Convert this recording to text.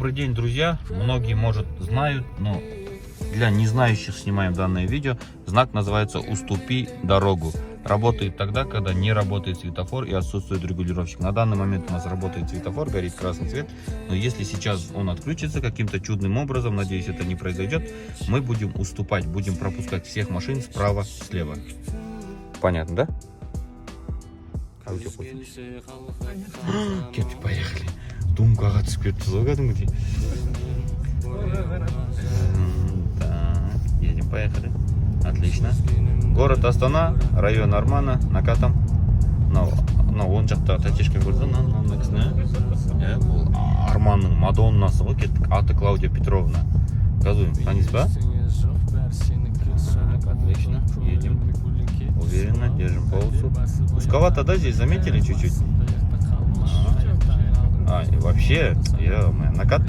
Добрый день, друзья. Многие, может, знают, но для незнающих снимаем данное видео. Знак называется «Уступи дорогу». Работает тогда, когда не работает светофор и отсутствует регулировщик. На данный момент у нас работает светофор, горит красный цвет. Но если сейчас он отключится каким-то чудным образом, надеюсь, это не произойдет, мы будем уступать, будем пропускать всех машин справа, слева. Понятно, да? А у тебя Кетти, поехали. Думка түсіп кетті ғой кәдімгідей. Так, едем, поехали. Отлично. Город Астана, район Армана, накатом. Он жақта тәтешкен көрді, бұл Арманның Мадоннасы ғой, кеттік. Аты Клаудия Петровна. Газуем, танисыз ба? Так, отлично, едем. Уверенно, держим полосу. Узковато, да, здесь заметили чуть-чуть? И вообще, накат